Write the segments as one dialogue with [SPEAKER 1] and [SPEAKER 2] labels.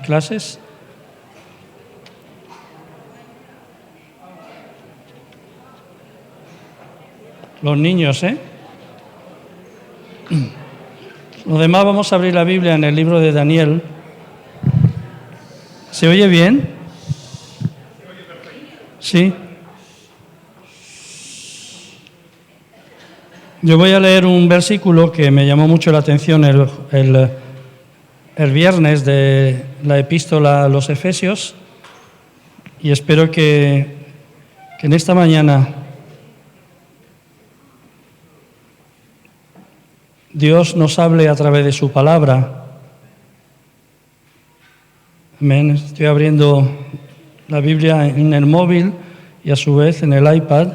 [SPEAKER 1] clases. Los niños, ¿eh? Los demás vamos a abrir la Biblia en el libro de Daniel. ¿Se oye bien? Sí. Yo voy a leer un versículo que me llamó mucho la atención el viernes de la epístola a los Efesios y espero que en esta mañana Dios nos hable a través de su palabra. Amén. Estoy abriendo la Biblia en el móvil y a su vez en el iPad.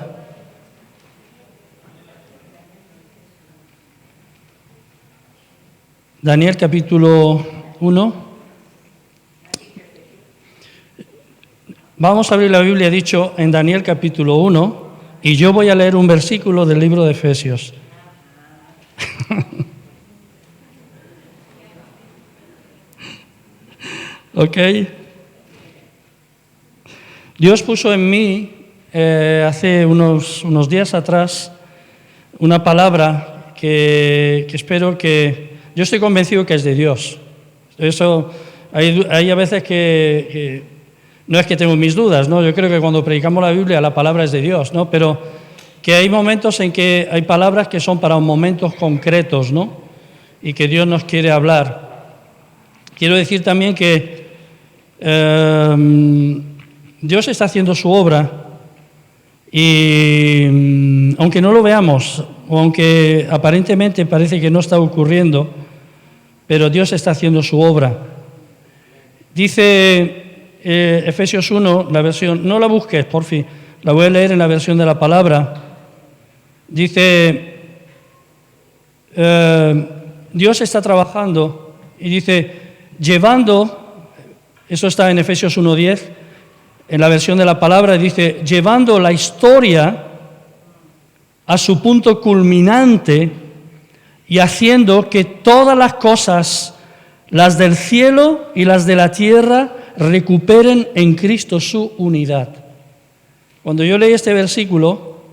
[SPEAKER 1] Daniel capítulo 1. Vamos a abrir la Biblia, dicho, en Daniel capítulo 1 y yo voy a leer un versículo del libro de Efesios. ¿Ok? Dios puso en mí hace unos días atrás una palabra que espero que... Yo estoy convencido que es de Dios. Eso, hay a veces que no es que tengo mis dudas, ¿no? Yo creo que cuando predicamos la Biblia la palabra es de Dios, ¿no? Pero que hay momentos en que hay palabras que son para momentos concretos, ¿no? Y que Dios nos quiere hablar. Quiero decir también que Dios está haciendo su obra y aunque no lo veamos, o aunque aparentemente parece que no está ocurriendo, pero Dios está haciendo su obra. Dice Efesios 1, la versión, no la busques, por fin, la voy a leer en la versión de la palabra. Dice, Dios está trabajando y dice, llevando, eso está en Efesios 1:10, en la versión de la palabra, dice, llevando la historia a su punto culminante y haciendo que todas las cosas, las del cielo y las de la tierra, recuperen en Cristo su unidad. Cuando yo leí este versículo,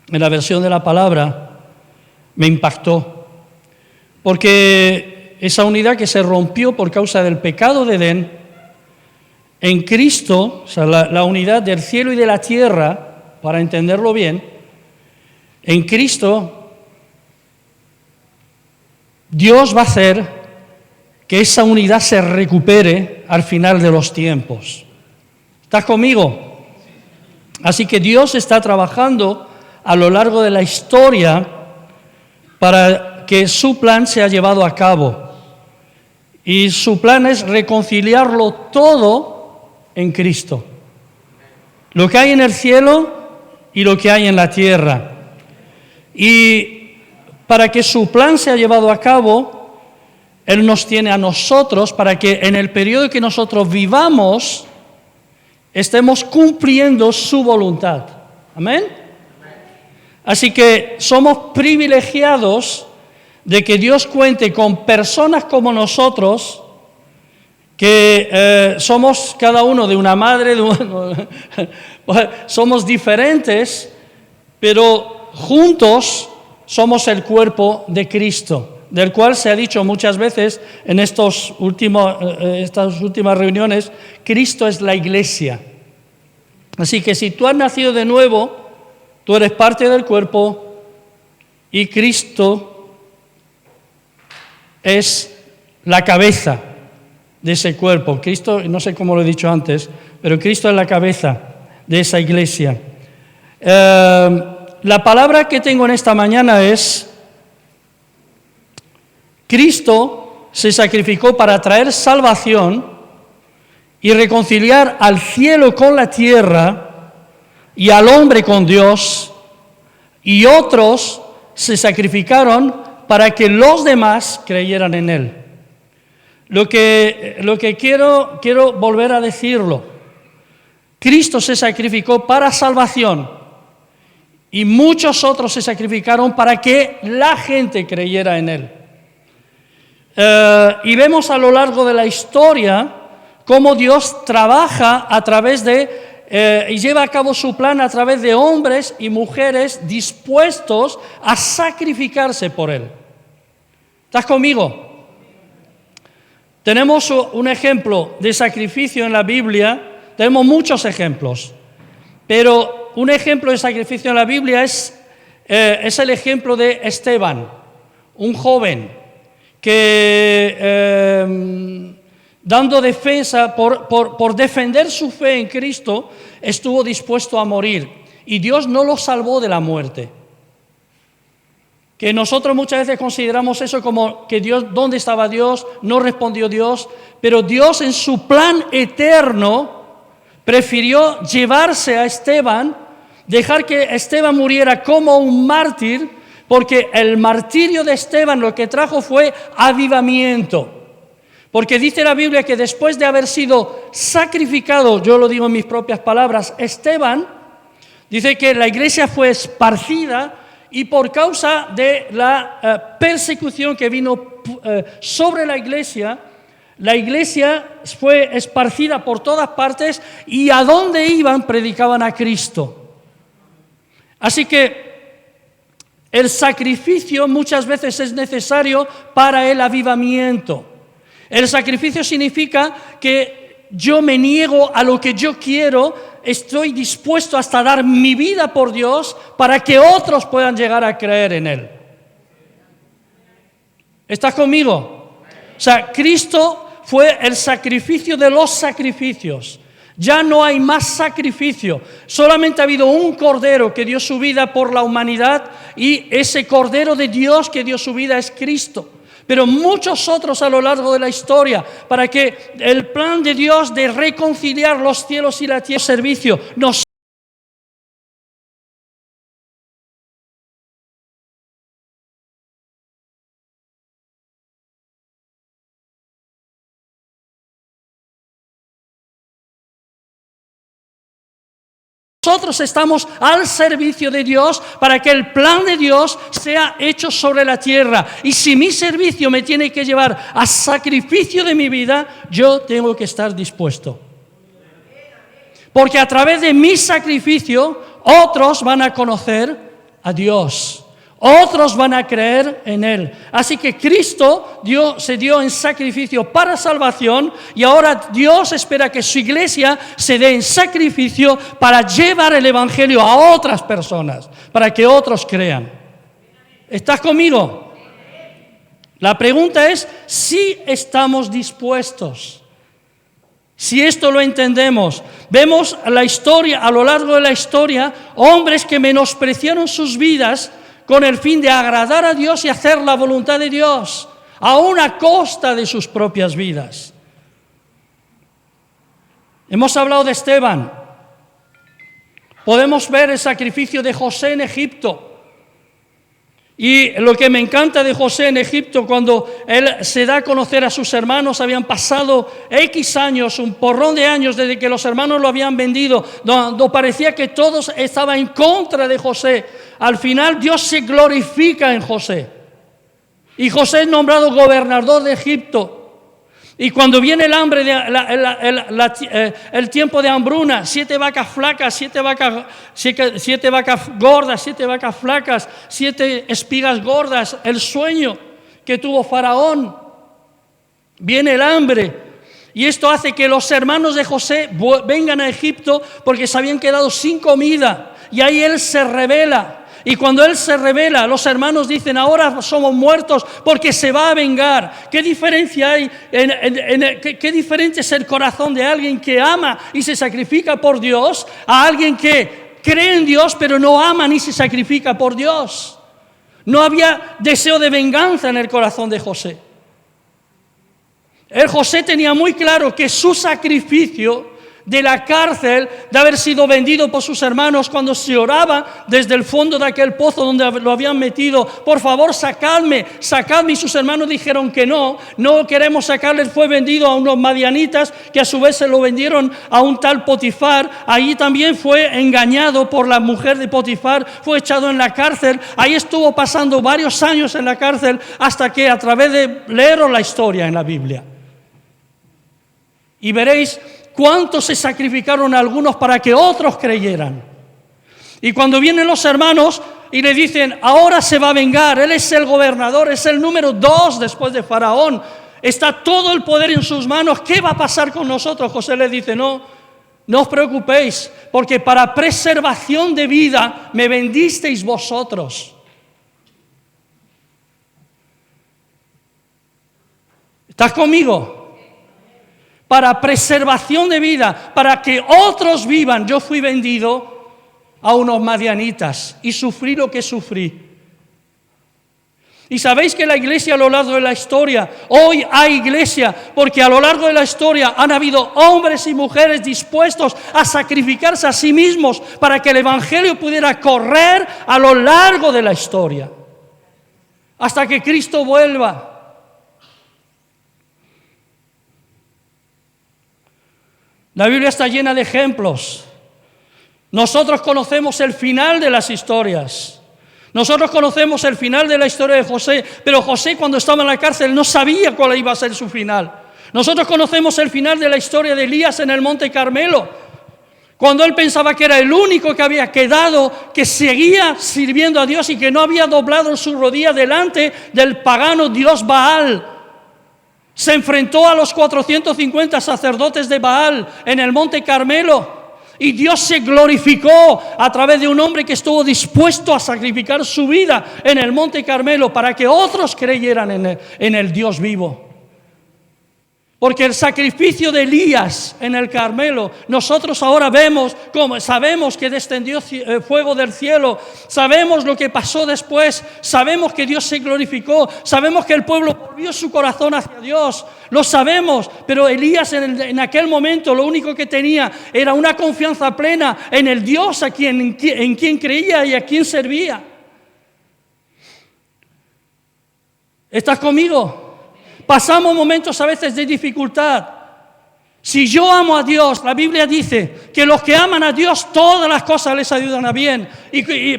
[SPEAKER 1] en la versión de la palabra, me impactó, porque esa unidad que se rompió por causa del pecado de Edén, en Cristo, o sea, la unidad del cielo y de la tierra, para entenderlo bien, en Cristo, Dios va a hacer que esa unidad se recupere al final de los tiempos. ¿Estás conmigo? Así que Dios está trabajando a lo largo de la historia para que su plan sea llevado a cabo. Y su plan es reconciliarlo todo en Cristo. Lo que hay en el cielo y lo que hay en la tierra. Y para que su plan sea llevado a cabo, Él nos tiene a nosotros para que en el periodo que nosotros vivamos estemos cumpliendo su voluntad. ¿Amén? Así que somos privilegiados de que Dios cuente con personas como nosotros, que somos cada uno de una madre, somos diferentes, pero juntos somos el cuerpo de Cristo, del cual se ha dicho muchas veces en estas últimas reuniones, Cristo es la iglesia. Así que si tú has nacido de nuevo, tú eres parte del cuerpo y Cristo es la cabeza de ese cuerpo. Cristo, no sé cómo lo he dicho antes, pero Cristo es la cabeza de esa iglesia. La palabra que tengo en esta mañana es: Cristo se sacrificó para traer salvación y reconciliar al cielo con la tierra y al hombre con Dios, y otros se sacrificaron para que los demás creyeran en Él. Lo que quiero volver a decirlo. Cristo se sacrificó para salvación y muchos otros se sacrificaron para que la gente creyera en Él. Y vemos a lo largo de la historia cómo Dios trabaja a través de, y lleva a cabo su plan a través de hombres y mujeres dispuestos a sacrificarse por Él. ¿Estás conmigo? Tenemos un ejemplo de sacrificio en la Biblia, tenemos muchos ejemplos, pero un ejemplo de sacrificio en la Biblia es el ejemplo de Esteban, un joven que dando defensa por defender su fe en Cristo, estuvo dispuesto a morir y Dios no lo salvó de la muerte. Que nosotros muchas veces consideramos eso como que Dios, ¿dónde estaba Dios? No respondió Dios, pero Dios en su plan eterno prefirió llevarse a Esteban, dejar que Esteban muriera como un mártir, porque el martirio de Esteban lo que trajo fue avivamiento. Porque dice la Biblia que después de haber sido sacrificado, yo lo digo en mis propias palabras, Esteban, dice que la iglesia fue esparcida y por causa de la persecución que vino sobre la iglesia fue esparcida por todas partes y a donde iban predicaban a Cristo. Así que el sacrificio muchas veces es necesario para el avivamiento. El sacrificio significa que yo me niego a lo que yo quiero, estoy dispuesto hasta dar mi vida por Dios para que otros puedan llegar a creer en Él. ¿Estás conmigo? O sea, Cristo fue el sacrificio de los sacrificios. Ya no hay más sacrificio. Solamente ha habido un cordero que dio su vida por la humanidad y ese cordero de Dios que dio su vida es Cristo. Pero muchos otros a lo largo de la historia, para que el plan de Dios de reconciliar los cielos y la tierra, servicio, nos nosotros estamos al servicio de Dios para que el plan de Dios sea hecho sobre la tierra. Y si mi servicio me tiene que llevar a sacrificio de mi vida, yo tengo que estar dispuesto. Porque a través de mi sacrificio, otros van a conocer a Dios. Otros van a creer en Él. Así que Cristo se dio en sacrificio para salvación y ahora Dios espera que su iglesia se dé en sacrificio para llevar el Evangelio a otras personas, para que otros crean. ¿Estás conmigo? La pregunta es si estamos dispuestos. Si esto lo entendemos, vemos la historia, a lo largo de la historia, hombres que menospreciaron sus vidas con el fin de agradar a Dios y hacer la voluntad de Dios, aun a costa de sus propias vidas. Hemos hablado de Esteban. Podemos ver el sacrificio de José en Egipto. Y lo que me encanta de José en Egipto, cuando él se da a conocer a sus hermanos, habían pasado X años, un porrón de años desde que los hermanos lo habían vendido, donde parecía que todos estaban en contra de José. Al final Dios se glorifica en José. Y José es nombrado gobernador de Egipto. Y cuando viene el hambre, el tiempo de hambruna, 7 vacas flacas, 7 vacas gordas, 7 vacas flacas, 7 espigas gordas, el sueño que tuvo Faraón, viene el hambre. Y esto hace que los hermanos de José vengan a Egipto porque se habían quedado sin comida. Y ahí él se rebela. Y cuando él se revela, los hermanos dicen, ahora somos muertos porque se va a vengar. ¿Qué diferencia hay? ¿Qué diferente es el corazón de alguien que ama y se sacrifica por Dios a alguien que cree en Dios pero no ama ni se sacrifica por Dios? No había deseo de venganza en el corazón de José. José tenía muy claro que su sacrificio de la cárcel, de haber sido vendido por sus hermanos, cuando se oraba desde el fondo de aquel pozo donde lo habían metido, por favor, sacadme, sacadme, y sus hermanos dijeron que no queremos sacarle. Fue vendido a unos madianitas, que a su vez se lo vendieron a un tal Potifar. Allí también fue engañado por la mujer de Potifar, fue echado en la cárcel. Ahí estuvo pasando varios años en la cárcel, hasta que, a través de leeros la historia en la Biblia, y veréis cuántos se sacrificaron algunos para que otros creyeran. Y cuando vienen los hermanos y le dicen, ahora se va a vengar, él es el gobernador, es el número 2 después de Faraón, está todo el poder en sus manos, ¿qué va a pasar con nosotros? José les dice, no os preocupéis, porque para preservación de vida me vendisteis vosotros. ¿Estás conmigo? Para preservación de vida, para que otros vivan, yo fui vendido a unos madianitas y sufrí lo que sufrí. Y sabéis que la iglesia, a lo largo de la historia, hoy hay iglesia porque a lo largo de la historia han habido hombres y mujeres dispuestos a sacrificarse a sí mismos para que el evangelio pudiera correr a lo largo de la historia, hasta que Cristo vuelva. La Biblia está llena de ejemplos. Nosotros conocemos el final de las historias. Nosotros conocemos el final de la historia de José, pero José, cuando estaba en la cárcel, no sabía cuál iba a ser su final. Nosotros conocemos el final de la historia de Elías en el Monte Carmelo, cuando él pensaba que era el único que había quedado, que seguía sirviendo a Dios y que no había doblado su rodilla delante del pagano dios Baal. Se enfrentó a los 450 sacerdotes de Baal en el Monte Carmelo, y Dios se glorificó a través de un hombre que estuvo dispuesto a sacrificar su vida en el Monte Carmelo para que otros creyeran en el Dios vivo. Porque el sacrificio de Elías en el Carmelo, nosotros ahora vemos, como sabemos que descendió fuego del cielo, sabemos lo que pasó después, sabemos que Dios se glorificó, sabemos que el pueblo volvió su corazón hacia Dios, lo sabemos, pero Elías en aquel momento lo único que tenía era una confianza plena en el Dios en quien creía y a quien servía. ¿Estás conmigo? Pasamos momentos a veces de dificultad. Si yo amo a Dios, la Biblia dice que los que aman a Dios, todas las cosas les ayudan a bien.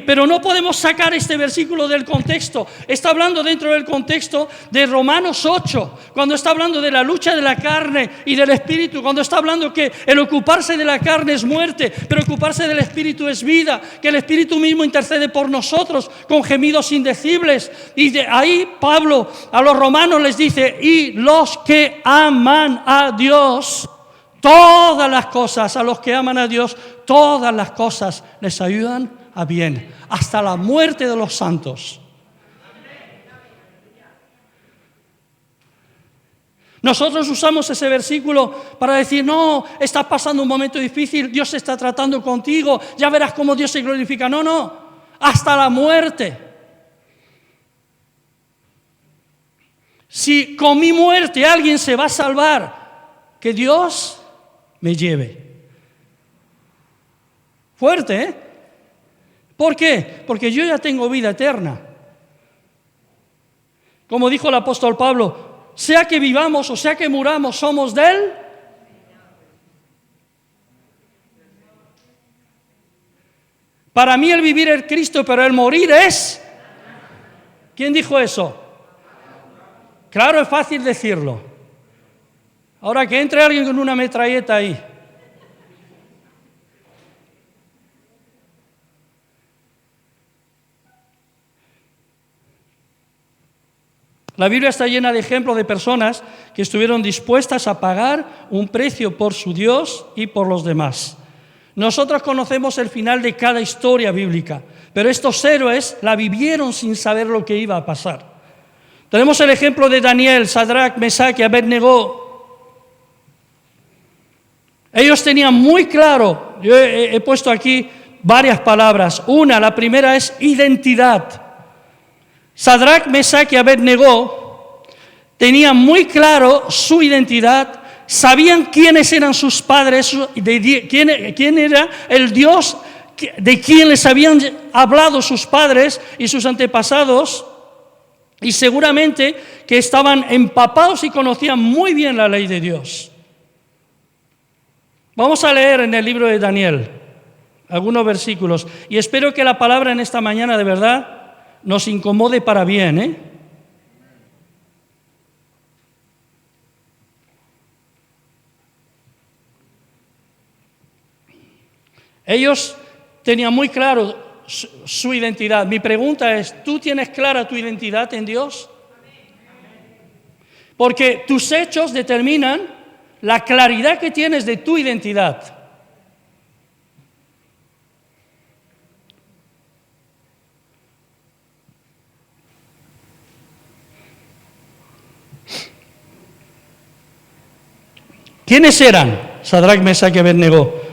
[SPEAKER 1] Pero no podemos sacar este versículo del contexto. Está hablando dentro del contexto de Romanos 8, cuando está hablando de la lucha de la carne y del espíritu, cuando está hablando que el ocuparse de la carne es muerte, pero ocuparse del espíritu es vida, que el espíritu mismo intercede por nosotros con gemidos indecibles. Y de ahí Pablo a los romanos les dice, y los que aman a Dios, todas las cosas, a los que aman a Dios, todas las cosas les ayudan a bien, hasta la muerte de los santos. Nosotros usamos ese versículo para decir, no, estás pasando un momento difícil, Dios está tratando contigo, ya verás cómo Dios se glorifica. No, hasta la muerte. Si con mi muerte alguien se va a salvar, que Dios me lleve. Fuerte, ¿eh? ¿Por qué? Porque yo ya tengo vida eterna. Como dijo el apóstol Pablo, sea que vivamos o sea que muramos, somos de Él. Para mí el vivir es Cristo, pero el morir es... ¿Quién dijo eso? Claro, es fácil decirlo. Ahora que entre alguien con una metralleta ahí. La Biblia está llena de ejemplos de personas que estuvieron dispuestas a pagar un precio por su Dios y por los demás. Nosotros conocemos el final de cada historia bíblica, pero estos héroes la vivieron sin saber lo que iba a pasar. Tenemos el ejemplo de Daniel, Sadrach, Mesach y Abednego. Ellos tenían muy claro, yo he puesto aquí varias palabras. La primera es identidad. Sadrach, Mesach y Abednego tenían muy claro su identidad, sabían quiénes eran sus padres, quién era el Dios de quien les habían hablado sus padres y sus antepasados, y seguramente que estaban empapados y conocían muy bien la ley de Dios. Vamos a leer en el libro de Daniel algunos versículos, y espero que la palabra en esta mañana de verdad nos incomode para bien, ¿eh? Ellos tenían muy claro su identidad. Mi pregunta es, ¿tú tienes clara tu identidad en Dios? Porque tus hechos determinan la claridad que tienes de tu identidad. ¿Quiénes eran? Sadrac, Mesach y Abed-Negó.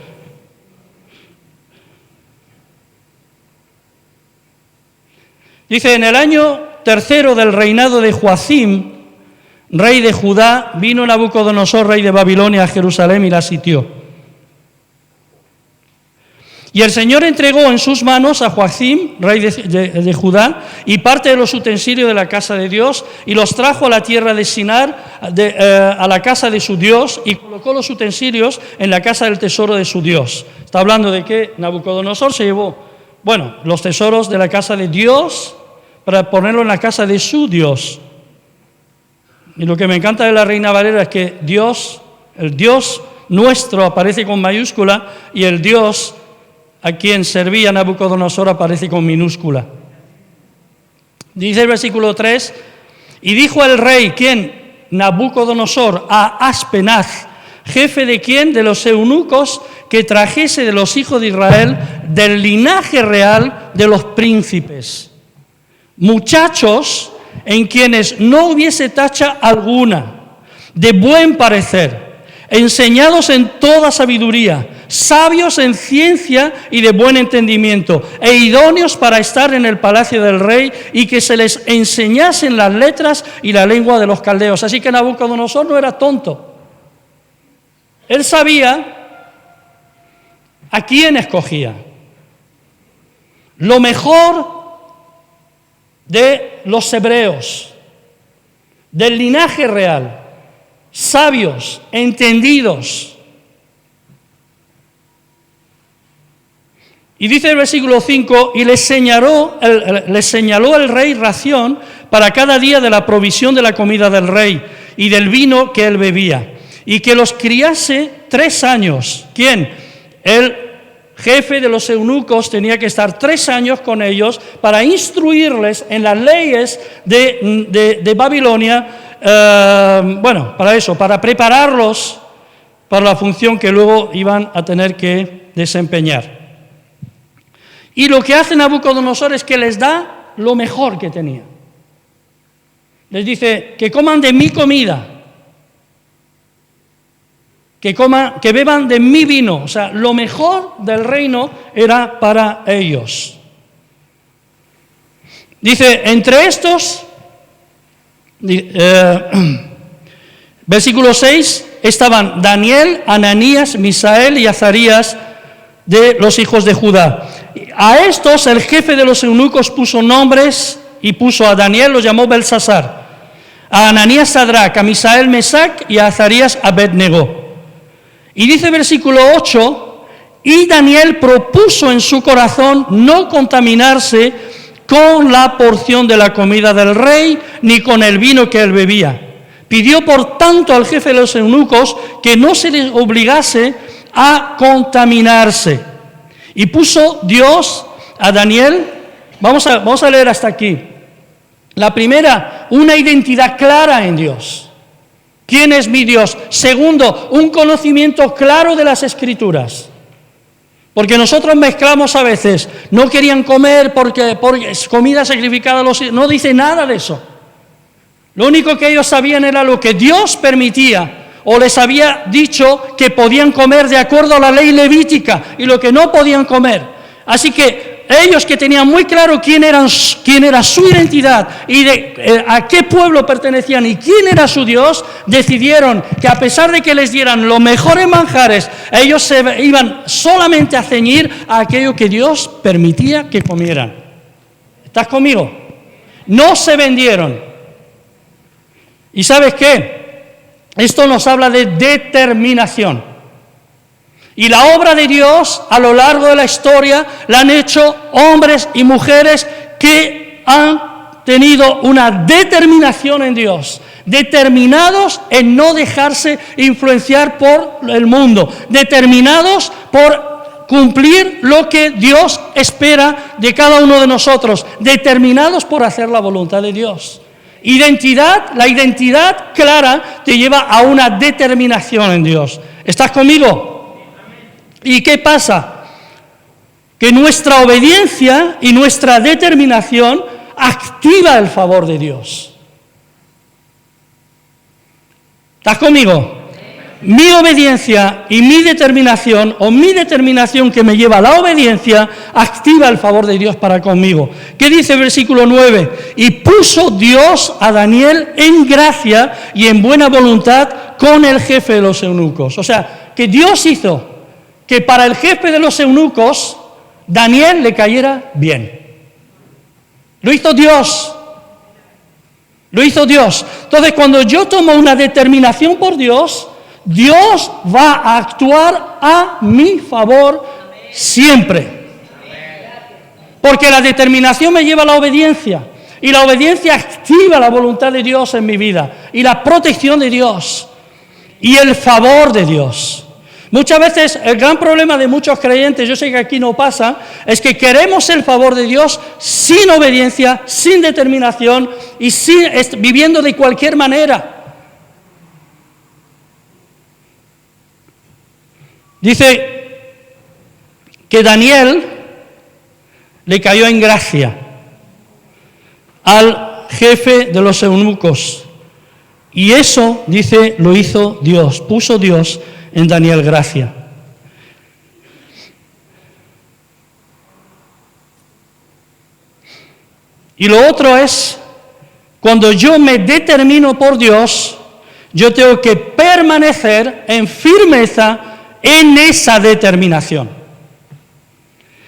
[SPEAKER 1] Dice, en el año 3 del reinado de Joacim, rey de Judá, vino Nabucodonosor, rey de Babilonia, a Jerusalén y la sitió. Y el Señor entregó en sus manos a Joacim, rey de Judá, y parte de los utensilios de la casa de Dios, y los trajo a la tierra de Sinar, a la casa de su Dios, y colocó los utensilios en la casa del tesoro de su Dios. Está hablando de que Nabucodonosor se llevó, los tesoros de la casa de Dios para ponerlo en la casa de su Dios. Y lo que me encanta de la Reina Valera es que Dios, el Dios nuestro, aparece con mayúscula, y el Dios a quien servía Nabucodonosor aparece con minúscula. Dice el versículo 3, y dijo el rey, ¿quién? Nabucodonosor, a Aspenaz, jefe de quién? De los eunucos, que trajese de los hijos de Israel, del linaje real de los príncipes, muchachos en quienes no hubiese tacha alguna, de buen parecer, enseñados en toda sabiduría, sabios en ciencia y de buen entendimiento, e idóneos para estar en el palacio del rey, y que se les enseñasen las letras y la lengua de los caldeos. Así que Nabucodonosor no era tonto. Él sabía a quién escogía. Lo mejor de los hebreos, del linaje real, sabios, entendidos. Y dice el versículo 5, y les señaló el rey ración para cada día de la provisión de la comida del rey y del vino que él bebía, y que los criase 3 años. ¿Quién? El jefe de los eunucos tenía que estar 3 años con ellos para instruirles en las leyes de Babilonia, para eso, para prepararlos para la función que luego iban a tener que desempeñar. Y lo que hace Nabucodonosor es que les da lo mejor que tenía. Les dice que coman de mi comida, que beban de mi vino. O sea, lo mejor del reino era para ellos. Dice, entre estos, versículo 6, estaban Daniel, Ananías, Misael y Azarías de los hijos de Judá. A estos el jefe de los eunucos puso nombres, y puso a Daniel, lo llamó Belsasar, a Ananías Sadrac, a Misael Mesach y a Azarías Abed-Negó. Y dice versículo 8, y Daniel propuso en su corazón no contaminarse con la porción de la comida del rey, ni con el vino que él bebía. Pidió por tanto al jefe de los eunucos que no se les obligase a contaminarse. Y puso Dios a Daniel, vamos a leer hasta aquí. La primera, una identidad clara en Dios. ¿Quién es mi Dios? Segundo, un conocimiento claro de las Escrituras. Porque nosotros mezclamos a veces, no querían comer porque es comida sacrificada a los hijos. No dice nada de eso. Lo único que ellos sabían era lo que Dios permitía, o les había dicho que podían comer de acuerdo a la ley levítica, y lo que no podían comer. Así que ellos que tenían muy claro quién era su identidad y a qué pueblo pertenecían y quién era su Dios, decidieron que a pesar de que les dieran los mejores manjares, ellos se iban solamente a ceñir a aquello que Dios permitía que comieran. ¿Estás conmigo? No se vendieron. ¿Y sabes qué? Esto nos habla de determinación. Y la obra de Dios a lo largo de la historia la han hecho hombres y mujeres que han tenido una determinación en Dios, determinados en no dejarse influenciar por el mundo, determinados por cumplir lo que Dios espera de cada uno de nosotros, determinados por hacer la voluntad de Dios. La identidad clara te lleva a una determinación en Dios. ¿Estás conmigo? ¿Y qué pasa? Que nuestra obediencia y nuestra determinación activa el favor de Dios. ¿Estás conmigo? Mi obediencia y mi determinación, o mi determinación que me lleva a la obediencia, activa el favor de Dios para conmigo. ¿Qué dice el versículo 9? Y puso Dios a Daniel en gracia y en buena voluntad con el jefe de los eunucos. O sea, que Dios hizo que para el jefe de los eunucos, Daniel le cayera bien. Lo hizo Dios. Lo hizo Dios. Entonces, cuando yo tomo una determinación por Dios, Dios va a actuar a mi favor siempre. Porque la determinación me lleva a la obediencia. Y la obediencia activa la voluntad de Dios en mi vida. Y la protección de Dios. Y el favor de Dios. Muchas veces el gran problema de muchos creyentes, yo sé que aquí no pasa, es que queremos el favor de Dios sin obediencia, sin determinación y viviendo de cualquier manera. Dice que Daniel le cayó en gracia al jefe de los eunucos. Y eso, dice, lo hizo Dios, puso Dios en Daniel gracia. Y lo otro es, cuando yo me determino por Dios, yo tengo que permanecer en firmeza en esa determinación.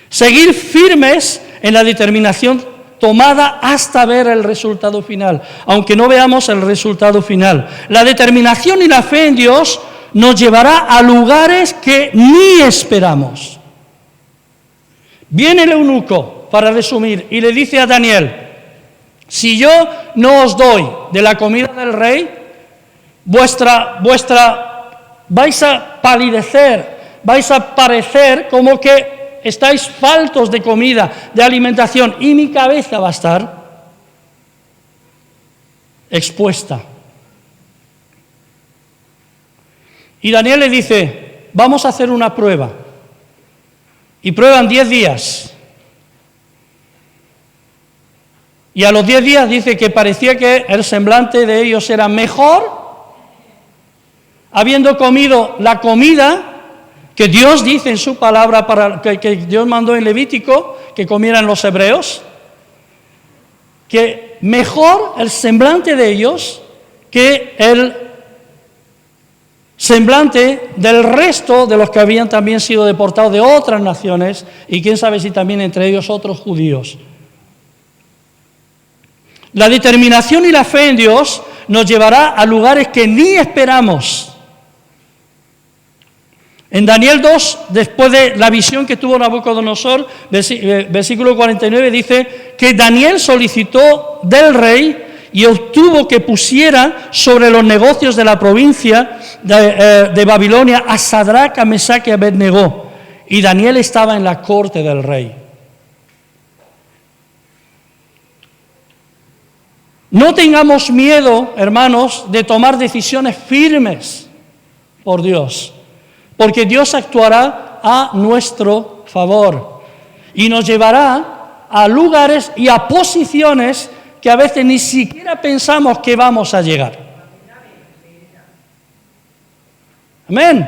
[SPEAKER 1] Seguir firmes en la determinación tomada hasta ver el resultado final, aunque no veamos el resultado final. La determinación y la fe en Dios nos llevará a lugares que ni esperamos. Viene el eunuco, para resumir, y le dice a Daniel, si yo no os doy de la comida del rey, vais a palidecer, vais a parecer como que estáis faltos de comida, de alimentación, y mi cabeza va a estar expuesta. Y Daniel le dice, vamos a hacer una prueba. Y prueban 10 días. Y a los 10 días dice que parecía que el semblante de ellos era mejor, habiendo comido la comida que Dios dice en su palabra, que Dios mandó en Levítico, que comieran los hebreos, que mejor el semblante de ellos que el semblante del resto de los que habían también sido deportados de otras naciones, y quién sabe si también entre ellos otros judíos. La determinación y la fe en Dios nos llevará a lugares que ni esperamos. En Daniel 2, después de la visión que tuvo Nabucodonosor, versículo 49, dice que Daniel solicitó del rey y obtuvo que pusiera sobre los negocios de la provincia de Babilonia a Sadrach, a Mesach y a Abed-Negó. Y Daniel estaba en la corte del rey. No tengamos miedo, hermanos, de tomar decisiones firmes por Dios, porque Dios actuará a nuestro favor y nos llevará a lugares y a posiciones que a veces ni siquiera pensamos que vamos a llegar. Amén.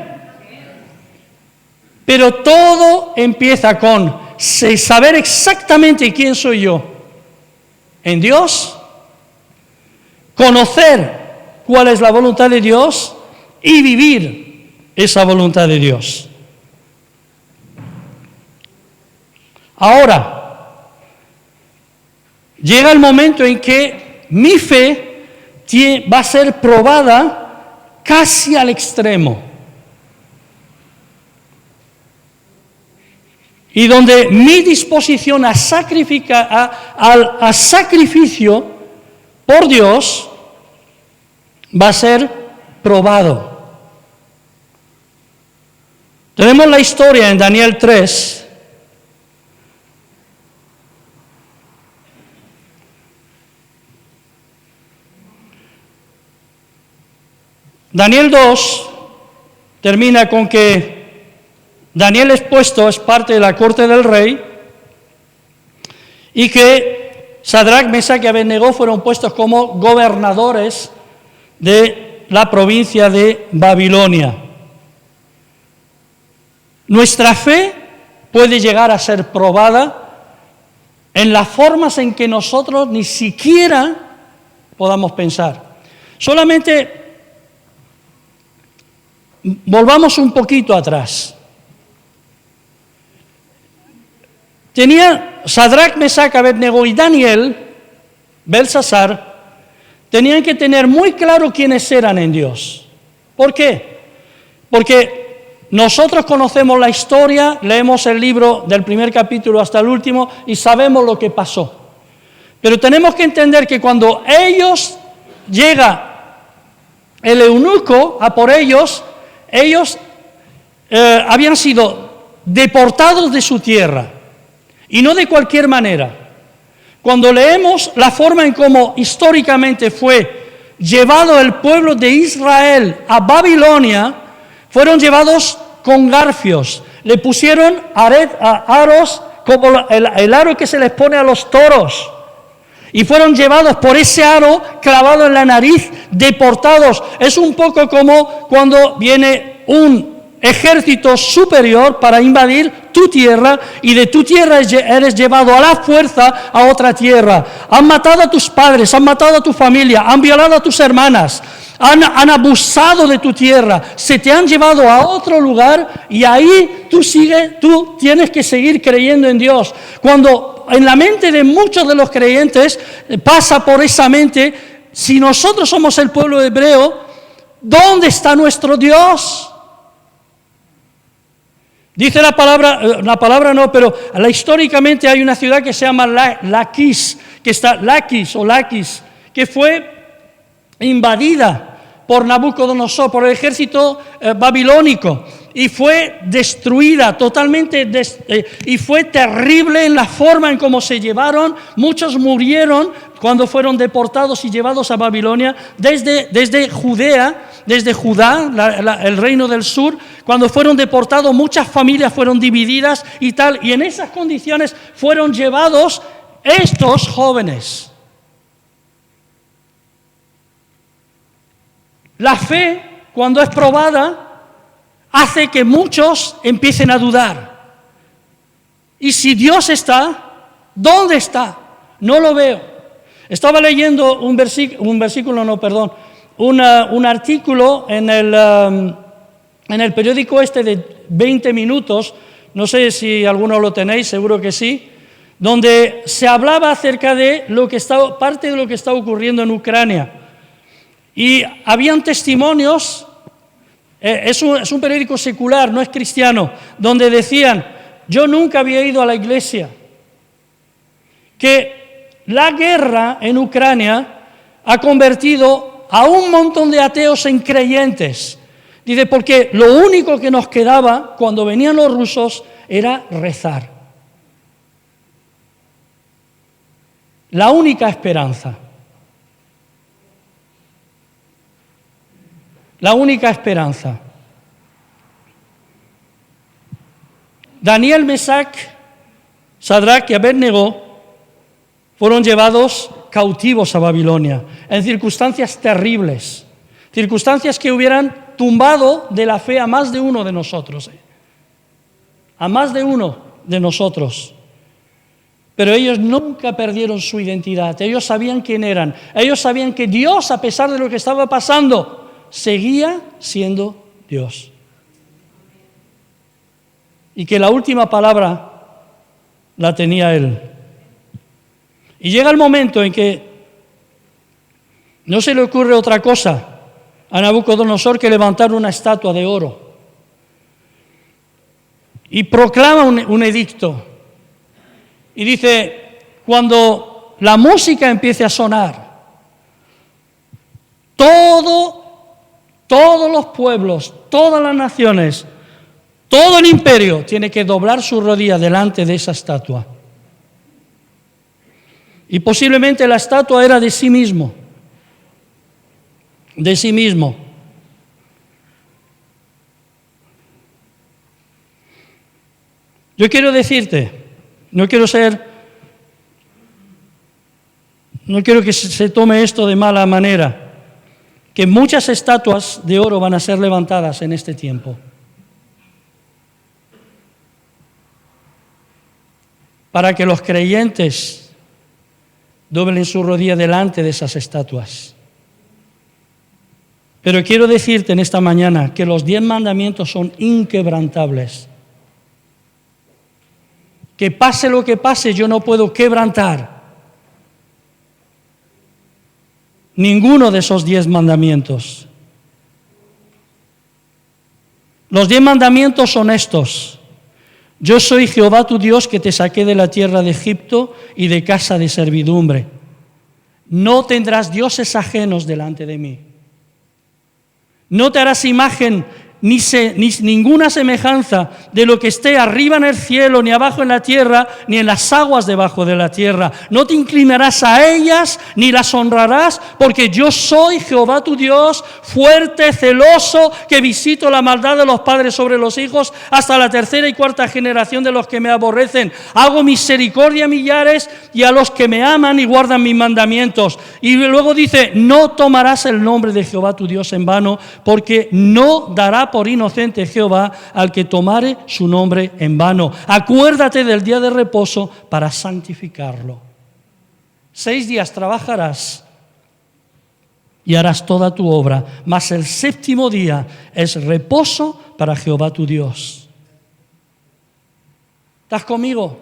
[SPEAKER 1] Pero todo empieza con saber exactamente quién soy yo en Dios, conocer cuál es la voluntad de Dios y vivir esa voluntad de Dios. Ahora, llega el momento en que mi fe va a ser probada casi al extremo. Y donde mi disposición a sacrificio por Dios va a ser probado. Tenemos la historia en Daniel 3. Daniel 2 termina con que Daniel es parte de la corte del rey, y que Sadrach, Mesach y Abednego fueron puestos como gobernadores de la provincia de Babilonia. Nuestra fe puede llegar a ser probada en las formas en que nosotros ni siquiera podamos pensar. Solamente volvamos un poquito atrás. Tenía Sadrach, Mesach, Abednego y Daniel, Belsasar, tenían que tener muy claro quiénes eran en Dios. ¿Por qué? Porque nosotros conocemos la historia, leemos el libro del primer capítulo hasta el último y sabemos lo que pasó. Pero tenemos que entender que cuando llega el eunuco a por ellos habían sido deportados de su tierra. Y no de cualquier manera. Cuando leemos la forma en cómo históricamente fue llevado el pueblo de Israel a Babilonia, fueron llevados con garfios. Le pusieron aros como el aro que se les pone a los toros. Y fueron llevados por ese aro clavado en la nariz, deportados. Es un poco como cuando viene un ejército superior para invadir tu tierra, y de tu tierra eres llevado a la fuerza a otra tierra. Han matado a tus padres, han matado a tu familia, han violado a tus hermanas, han abusado de tu tierra, se te han llevado a otro lugar, y ahí tú tienes que seguir creyendo en Dios. Cuando en la mente de muchos de los creyentes pasa por esa mente, si nosotros somos el pueblo hebreo, ¿dónde está nuestro Dios? Dice la palabra no, pero históricamente hay una ciudad que se llama Laquis, que fue invadida por Nabucodonosor, por el ejército babilónico, y fue destruida totalmente, y fue terrible en la forma en cómo se llevaron. Muchos murieron cuando fueron deportados y llevados a Babilonia, desde Judá, el reino del sur. Cuando fueron deportados, muchas familias fueron divididas y tal, y en esas condiciones fueron llevados estos jóvenes. La fe, cuando es probada, hace que muchos empiecen a dudar. Y si Dios está, ¿dónde está? No lo veo. Estaba leyendo un artículo en el periódico de 20 minutos, no sé si alguno lo tenéis, seguro que sí, donde se hablaba acerca de parte de lo que está ocurriendo en Ucrania. Y habían testimonios, es un periódico secular, no es cristiano, donde decían: yo nunca había ido a la iglesia, que la guerra en Ucrania ha convertido a un montón de ateos en creyentes. Dice, porque lo único que nos quedaba cuando venían los rusos era rezar. La única esperanza. La única esperanza. Daniel, Mesach, Sadrach y Abednego fueron llevados cautivos a Babilonia en circunstancias terribles, circunstancias que hubieran tumbado de la fe a más de uno de nosotros, a más de uno de nosotros. Pero ellos nunca perdieron su identidad. Ellos sabían quién eran. Ellos sabían que Dios, a pesar de lo que estaba pasando, seguía siendo Dios. Y que la última palabra la tenía Él. Y llega el momento en que no se le ocurre otra cosa a Nabucodonosor que levantar una estatua de oro. Y proclama un edicto. Y dice, cuando la música empiece a sonar, todos los pueblos, todas las naciones, todo el imperio tiene que doblar su rodilla delante de esa estatua. Y posiblemente la estatua era de sí mismo. De sí mismo. Yo quiero decirte, no quiero que se tome esto de mala manera, que muchas estatuas de oro van a ser levantadas en este tiempo. Para que los creyentes doblen su rodilla delante de esas estatuas. Pero quiero decirte en esta mañana que los 10 mandamientos son inquebrantables. Que pase lo que pase, yo no puedo quebrantar ninguno de esos 10 mandamientos. Los 10 mandamientos son estos. Yo soy Jehová tu Dios que te saqué de la tierra de Egipto y de casa de servidumbre. No tendrás dioses ajenos delante de mí. No te harás imagen ni ninguna semejanza de lo que esté arriba en el cielo, ni abajo en la tierra, ni en las aguas debajo de la tierra. No te inclinarás a ellas, ni las honrarás, porque yo soy Jehová tu Dios, fuerte, celoso, que visito la maldad de los padres sobre los hijos, hasta la tercera y cuarta generación de los que me aborrecen. Hago misericordia a millares y a los que me aman y guardan mis mandamientos. Y luego dice, no tomarás el nombre de Jehová tu Dios en vano, porque no dará por inocente Jehová al que tomare su nombre en vano. Acuérdate del día de reposo para santificarlo. 6 días trabajarás y harás toda tu obra, mas el 7º día es reposo para Jehová tu Dios. ¿Estás conmigo?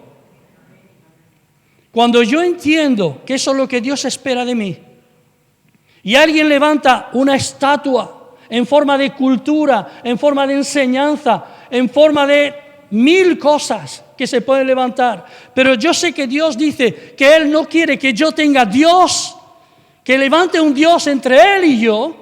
[SPEAKER 1] Cuando yo entiendo que eso es lo que Dios espera de mí, y alguien levanta una estatua en forma de cultura, en forma de enseñanza, en forma de 1000 cosas que se pueden levantar. Pero yo sé que Dios dice que Él no quiere que yo tenga Dios, que levante un Dios entre Él y yo,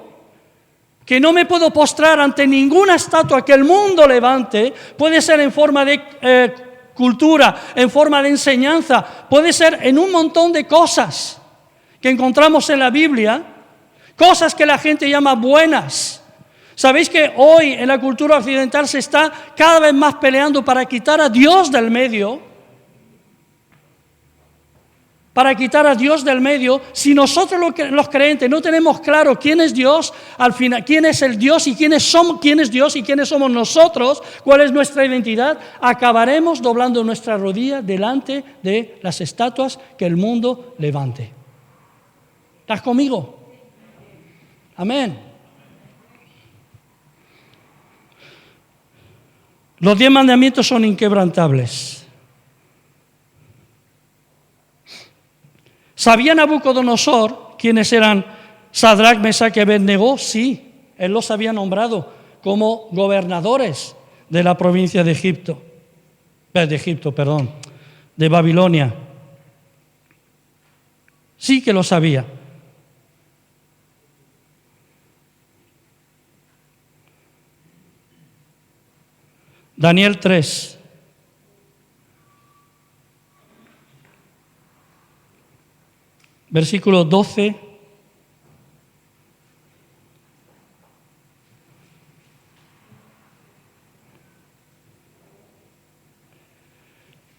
[SPEAKER 1] que no me puedo postrar ante ninguna estatua que el mundo levante. Puede ser en forma de cultura, en forma de enseñanza, puede ser en un montón de cosas que encontramos en la Biblia, cosas que la gente llama buenas. ¿Sabéis que hoy en la cultura occidental se está cada vez más peleando para quitar a Dios del medio? Para quitar a Dios del medio. Si nosotros los creyentes no tenemos claro quién es Dios, al final quién es el Dios y quién es Dios y quiénes somos nosotros, cuál es nuestra identidad, acabaremos doblando nuestra rodilla delante de las estatuas que el mundo levante. ¿Estás conmigo? Amén. Los 10 mandamientos son inquebrantables. ¿Sabía Nabucodonosor quiénes eran Sadrach, Mesach y Abednego? Sí, él los había nombrado como gobernadores de la provincia de de Babilonia. Sí que lo sabía. Daniel 3. Versículo 12.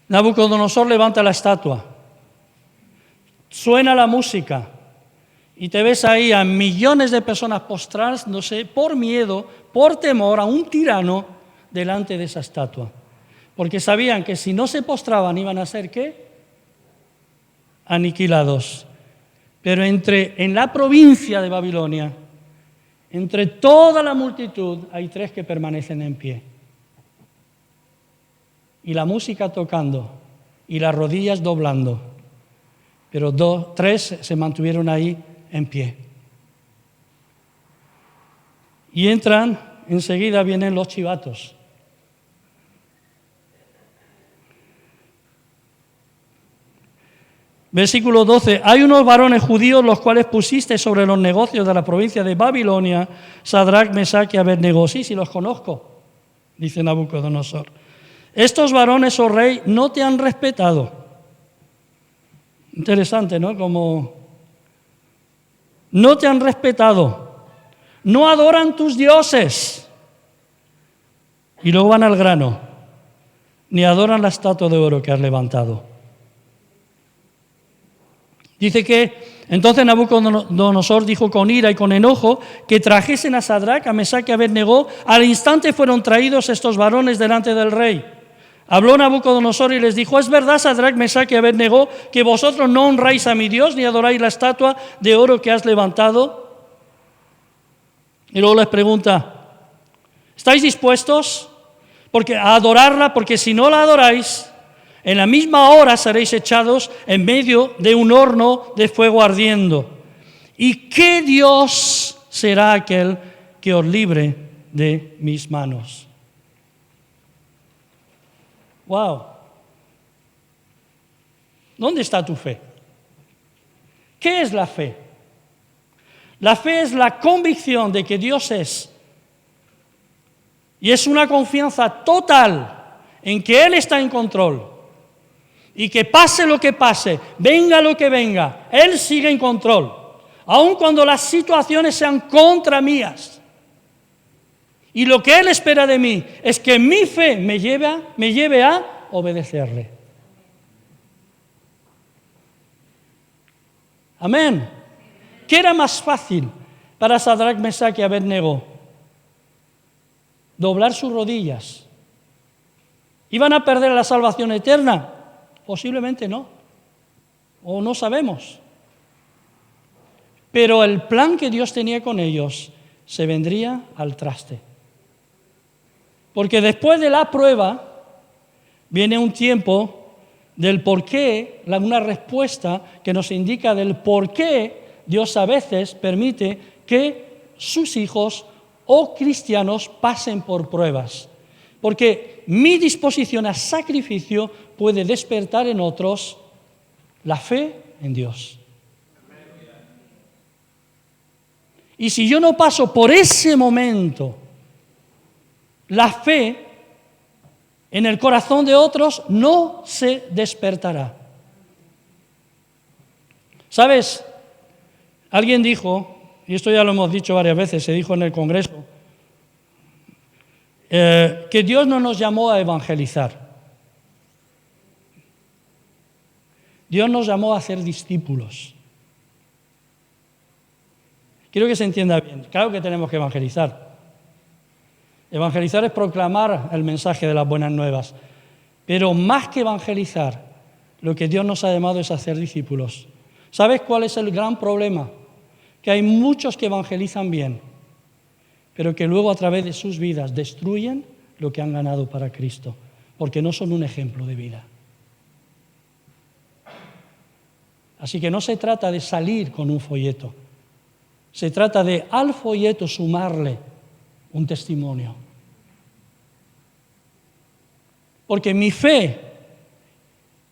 [SPEAKER 1] Nabucodonosor levanta la estatua. Suena la música. Y te ves ahí a millones de personas postrándose por miedo, por temor a un tirano delante de esa estatua. porque sabían que si no se postraban iban a ser, ¿qué? Aniquilados. Pero en la provincia de Babilonia, entre toda la multitud, hay 3 que permanecen en pie. Y la música tocando, y las rodillas doblando, pero 3 se mantuvieron ahí en pie. Y enseguida vienen los chivatos. Versículo 12, hay unos varones judíos los cuales pusiste sobre los negocios de la provincia de Babilonia, Sadrach, Mesach y Abednego. Sí, los conozco, dice Nabucodonosor. Estos varones, oh rey, no te han respetado. Interesante, ¿no? Como no te han respetado, no adoran tus dioses. Y luego van al grano, ni adoran la estatua de oro que has levantado. Dice que entonces Nabucodonosor dijo con ira y con enojo que trajesen a Sadrach, a Mesach y a Abednego. Al instante fueron traídos estos varones delante del rey. Habló Nabucodonosor y les dijo: ¿es verdad, Sadrach, Mesach y Abednego, que vosotros no honráis a mi Dios ni adoráis la estatua de oro que has levantado? Y luego les pregunta: ¿estáis dispuestos a adorarla? Porque si no la adoráis, en la misma hora seréis echados en medio de un horno de fuego ardiendo. ¿Y qué Dios será aquel que os libre de mis manos? ¡Wow! ¿Dónde está tu fe? ¿Qué es la fe? La fe es la convicción de que Dios es. Y es una confianza total en que Él está en control. Y que pase lo que pase, venga lo que venga, Él sigue en control, aun cuando las situaciones sean contra mías. Y lo que Él espera de mí es que mi fe me lleve a obedecerle. Amén. ¿Qué era más fácil para Sadrach, Mesach y Abednego? Doblar sus rodillas. ¿Iban a perder la salvación eterna? Posiblemente no, o no sabemos. Pero el plan que Dios tenía con ellos se vendría al traste. Porque después de la prueba viene un tiempo del por qué, una respuesta que nos indica del por qué Dios a veces permite que sus hijos o cristianos pasen por pruebas. Porque mi disposición a sacrificio puede despertar en otros la fe en Dios. Y si yo no paso por ese momento, la fe en el corazón de otros no se despertará. ¿Sabes? Alguien dijo, y esto ya lo hemos dicho varias veces, se dijo en el Congreso, que Dios no nos llamó a evangelizar. Dios nos llamó a ser discípulos. Quiero que se entienda bien. Claro que tenemos que evangelizar. Evangelizar es proclamar el mensaje de las buenas nuevas. Pero más que evangelizar, lo que Dios nos ha llamado es a ser discípulos. ¿Sabes cuál es el gran problema? Que hay muchos que evangelizan bien, pero que luego a través de sus vidas destruyen lo que han ganado para Cristo, porque no son un ejemplo de vida. Así que no se trata de salir con un folleto, se trata de al folleto sumarle un testimonio. Porque mi fe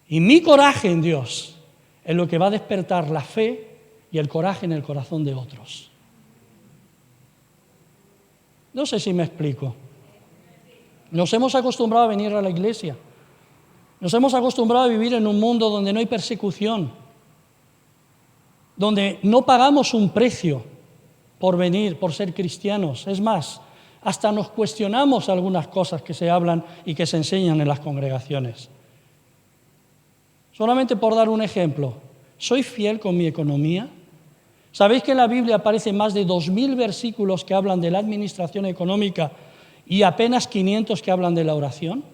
[SPEAKER 1] y mi coraje en Dios es lo que va a despertar la fe y el coraje en el corazón de otros. No sé si me explico. Nos hemos acostumbrado a venir a la iglesia. Nos hemos acostumbrado a vivir en un mundo donde no hay persecución, donde no pagamos un precio por venir, por ser cristianos. Es más, hasta nos cuestionamos algunas cosas que se hablan y que se enseñan en las congregaciones. Solamente por dar un ejemplo, ¿soy fiel con mi economía? ¿Sabéis que en la Biblia aparecen más de 2.000 versículos que hablan de la administración económica y apenas 500 que hablan de la oración?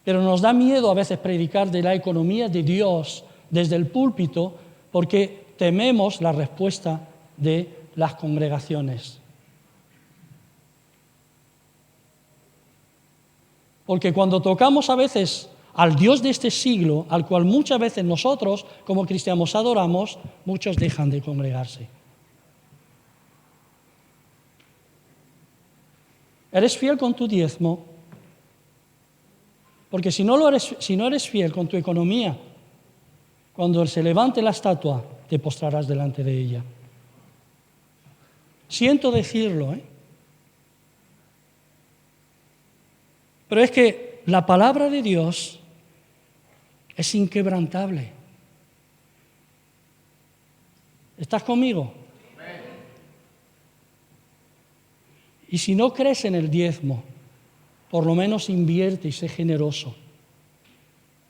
[SPEAKER 1] Pero nos da miedo a veces predicar de la economía de Dios desde el púlpito porque tememos la respuesta de las congregaciones. Porque cuando tocamos a veces al Dios de este siglo, al cual muchas veces nosotros como cristianos adoramos, muchos dejan de congregarse. ¿Eres fiel con tu diezmo? Porque si no eres fiel con tu economía, cuando se levante la estatua, te postrarás delante de ella. Siento decirlo, pero es que la palabra de Dios es inquebrantable. ¿Estás conmigo? Y si no crees en el diezmo, por lo menos invierte y sé generoso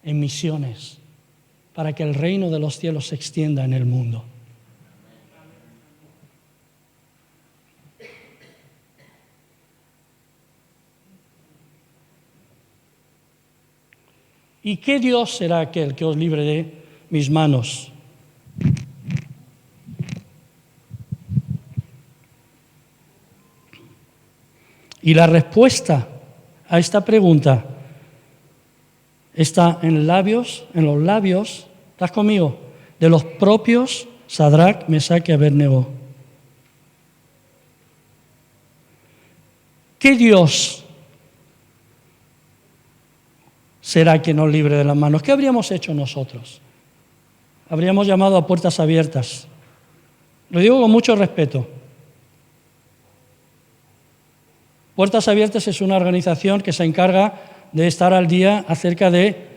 [SPEAKER 1] en misiones para que el reino de los cielos se extienda en el mundo. ¿Y qué Dios será aquel que os libre de mis manos? Y la respuesta a esta pregunta está en los labios, ¿estás conmigo? De los propios Sadrach, Mesach y Abednego. ¿Qué Dios será quien nos libre de las manos? ¿Qué habríamos hecho nosotros? Habríamos llamado a puertas abiertas. Lo digo con mucho respeto. Puertas Abiertas es una organización que se encarga de estar al día acerca de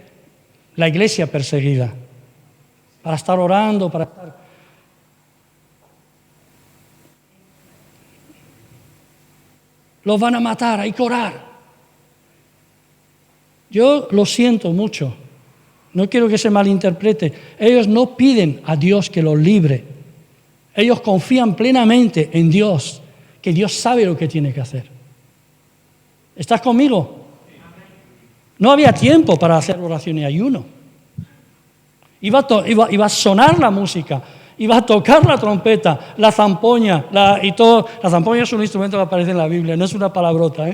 [SPEAKER 1] la iglesia perseguida, para estar orando, para estar... Los van a matar, hay que orar. Yo lo siento mucho, no quiero que se malinterprete. Ellos no piden a Dios que los libre. Ellos confían plenamente en Dios, que Dios sabe lo que tiene que hacer. ¿Estás conmigo? No había tiempo para hacer oración y ayuno. Iba a sonar la música, iba a tocar la trompeta, la zampoña, y todo. La zampoña es un instrumento que aparece en la Biblia, no es una palabrota,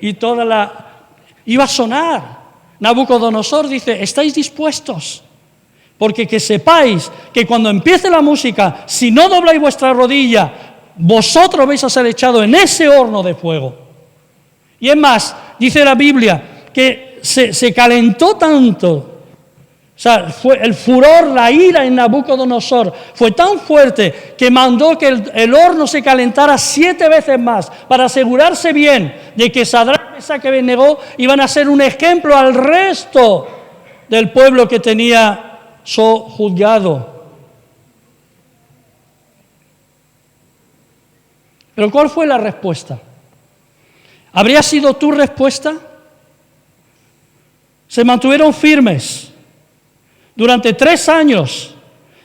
[SPEAKER 1] Y iba a sonar. Nabucodonosor dice, ¿estáis dispuestos? Porque que sepáis que cuando empiece la música, si no dobláis vuestra rodilla, vosotros vais a ser echados en ese horno de fuego. Y es más, dice la Biblia, que se calentó tanto, o sea, fue el furor, la ira en Nabucodonosor fue tan fuerte que mandó que el horno se calentara 7 veces más para asegurarse bien de que Sadrach, Mesach y Abednego iban a ser un ejemplo al resto del pueblo que tenía sojuzgado. Pero ¿cuál fue la respuesta? ¿Habría sido tu respuesta? Se mantuvieron firmes durante 3 años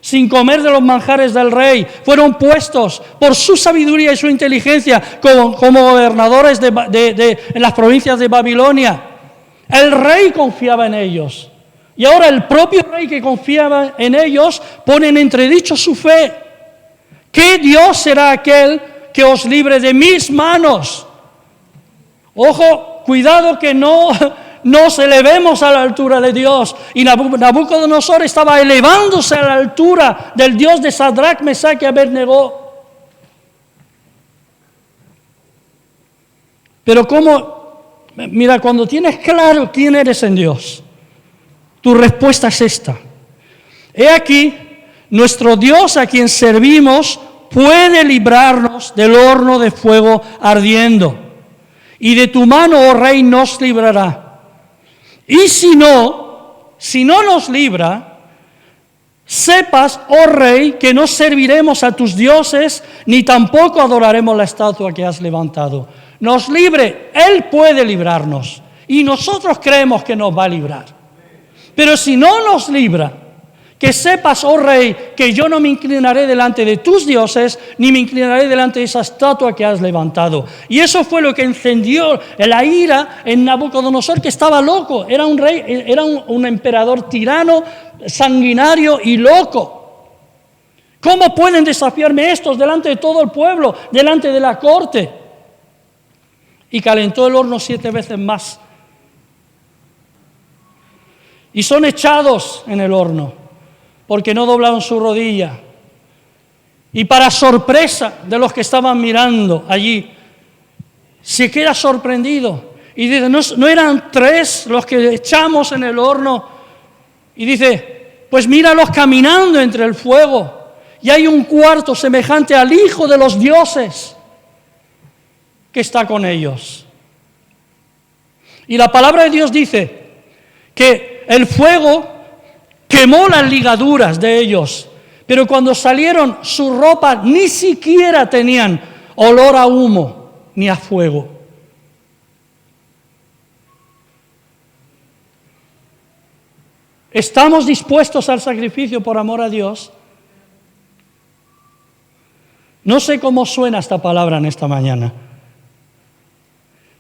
[SPEAKER 1] sin comer de los manjares del rey. Fueron puestos por su sabiduría y su inteligencia como gobernadores en las provincias de Babilonia. El rey confiaba en ellos. Y ahora el propio rey que confiaba en ellos pone en entredicho su fe. ¿Qué Dios será aquel que os libre de mis manos? Ojo, cuidado que no nos elevemos a la altura de Dios. Y Nabucodonosor estaba elevándose a la altura del Dios de Sadrach, Mesach y Abednego. Pero mira, cuando tienes claro quién eres en Dios, tu respuesta es esta. He aquí, nuestro Dios a quien servimos puede librarnos del horno de fuego ardiendo. Y de tu mano, oh rey, nos librará. Y si no nos libra, sepas, oh rey, que no serviremos a tus dioses, ni tampoco adoraremos la estatua que has levantado. Nos libre, Él puede librarnos. Y nosotros creemos que nos va a librar. Pero si no nos libra, Que sepas, oh rey, que yo no me inclinaré delante de tus dioses, ni me inclinaré delante de esa estatua que has levantado. Y eso fue lo que encendió la ira en Nabucodonosor, que estaba loco. Era un rey, era un emperador tirano, sanguinario y loco. ¿Cómo pueden desafiarme estos delante de todo el pueblo, delante de la corte? Y calentó el horno 7 veces más. Y son echados en el horno, porque no doblaron su rodilla. Y para sorpresa de los que estaban mirando allí, se queda sorprendido. Y dice, ¿no eran 3 los que echamos en el horno? Y dice, pues míralos caminando entre el fuego. Y hay un 4 semejante al Hijo de los dioses que está con ellos. Y la palabra de Dios dice que el fuego quemó las ligaduras de ellos, pero cuando salieron sus ropas ni siquiera tenían olor a humo ni a fuego. ¿Estamos dispuestos al sacrificio por amor a Dios? No sé cómo suena esta palabra en esta mañana,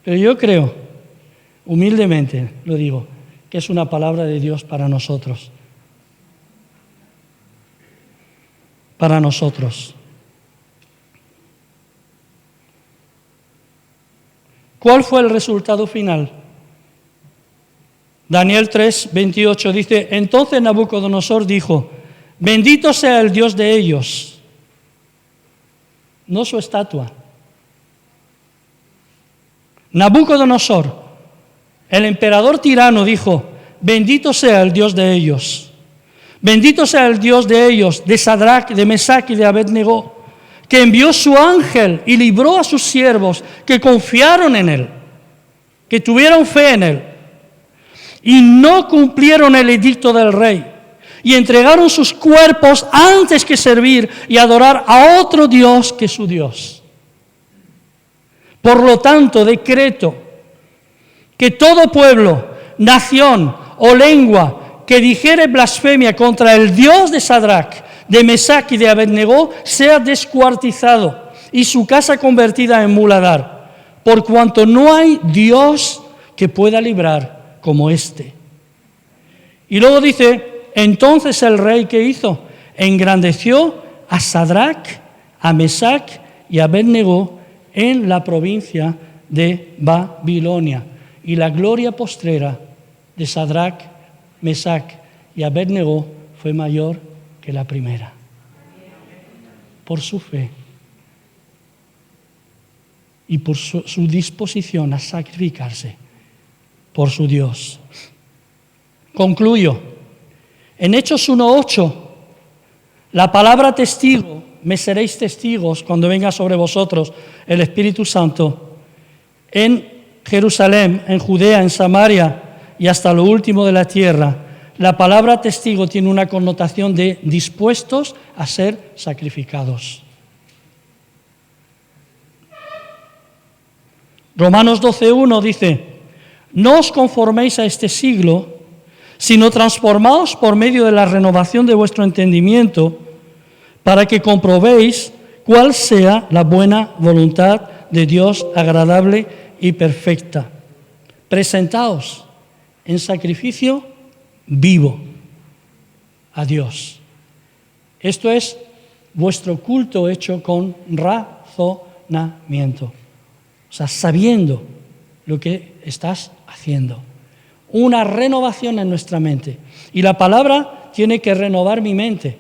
[SPEAKER 1] pero yo creo, humildemente lo digo, que es una palabra de Dios para nosotros. Para nosotros. ¿Cuál fue el resultado final? Daniel 3:28 dice, entonces Nabucodonosor dijo, bendito sea el Dios de ellos, no su estatua. Nabucodonosor, el emperador tirano, dijo, bendito sea el Dios de ellos. Bendito sea el Dios de ellos, de Sadrach, de Mesach y de Abednego, que envió su ángel y libró a sus siervos que confiaron en él, que tuvieron fe en él, y no cumplieron el edicto del rey, y entregaron sus cuerpos antes que servir y adorar a otro Dios que su Dios. Por lo tanto, decreto que todo pueblo, nación o lengua que dijere blasfemia contra el Dios de Sadrach, de Mesach y de Abednego, sea descuartizado y su casa convertida en muladar, por cuanto no hay Dios que pueda librar como este. Y luego dice, entonces el rey, ¿qué hizo? Engrandeció a Sadrach, a Mesach y a Abednego en la provincia de Babilonia. Y la gloria postrera de Sadrach, Mesach y Abednego fue mayor que la primera. Por su fe y por su disposición a sacrificarse por su Dios. Concluyo. En Hechos 1:8, la palabra testigo, me seréis testigos cuando venga sobre vosotros el Espíritu Santo, en Jerusalén, en Judea, en Samaria y hasta lo último de la tierra. La palabra testigo tiene una connotación de dispuestos a ser sacrificados. Romanos 12:1 dice, no os conforméis a este siglo, sino transformaos por medio de la renovación de vuestro entendimiento, para que comprobéis cuál sea la buena voluntad de Dios, agradable y perfecta. Presentaos en sacrificio vivo a Dios. Esto es vuestro culto hecho con razonamiento. O sea, sabiendo lo que estás haciendo. Una renovación en nuestra mente. Y la palabra tiene que renovar mi mente.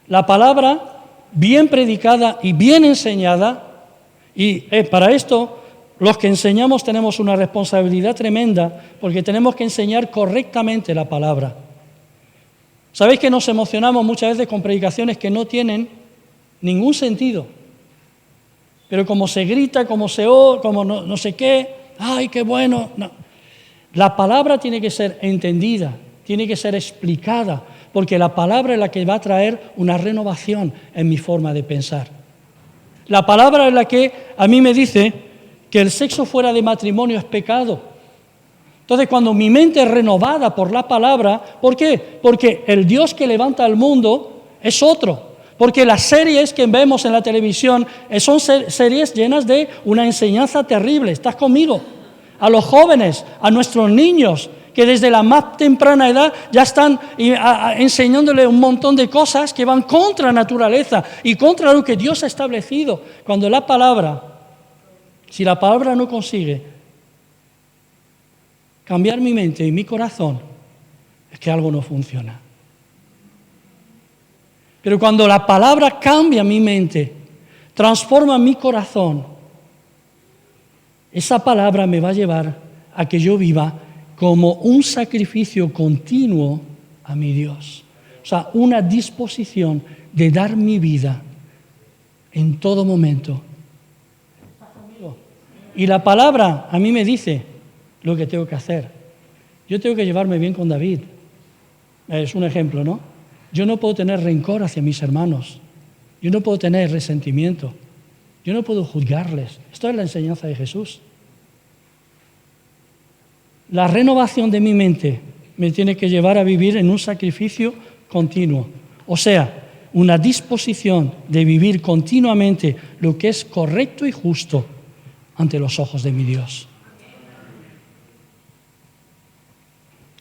[SPEAKER 1] La palabra bien predicada y bien enseñada, y para esto los que enseñamos tenemos una responsabilidad tremenda, porque tenemos que enseñar correctamente la palabra. ¿Sabéis que nos emocionamos muchas veces con predicaciones que no tienen ningún sentido? Pero como se grita, como se oye, como no sé qué, ¡ay, qué bueno! No. La palabra tiene que ser entendida, tiene que ser explicada, porque la palabra es la que va a traer una renovación en mi forma de pensar. La palabra es la que a mí me dice que el sexo fuera de matrimonio es pecado, Entonces, cuando mi mente es renovada por la palabra, ¿por qué? Porque el Dios que levanta el mundo es otro. Porque las series que vemos en la televisión son series llenas de una enseñanza terrible. ¿Estás conmigo? A los jóvenes, a nuestros niños, que desde la más temprana edad ya están enseñándole un montón de cosas que van contra la naturaleza y contra lo que Dios ha establecido. Cuando la palabra, si la palabra no consigue cambiar mi mente y mi corazón, es que algo no funciona. Pero cuando la palabra cambia mi mente, transforma mi corazón, esa palabra me va a llevar a que yo viva como un sacrificio continuo a mi Dios. O sea, una disposición de dar mi vida en todo momento. Y la palabra a mí me dice lo que tengo que hacer. Yo tengo que llevarme bien con David. Es un ejemplo, ¿no? Yo no puedo tener rencor hacia mis hermanos. Yo no puedo tener resentimiento. Yo no puedo juzgarles. Esto es la enseñanza de Jesús. La renovación de mi mente me tiene que llevar a vivir en un sacrificio continuo. O sea, una disposición de vivir continuamente lo que es correcto y justo ante los ojos de mi Dios.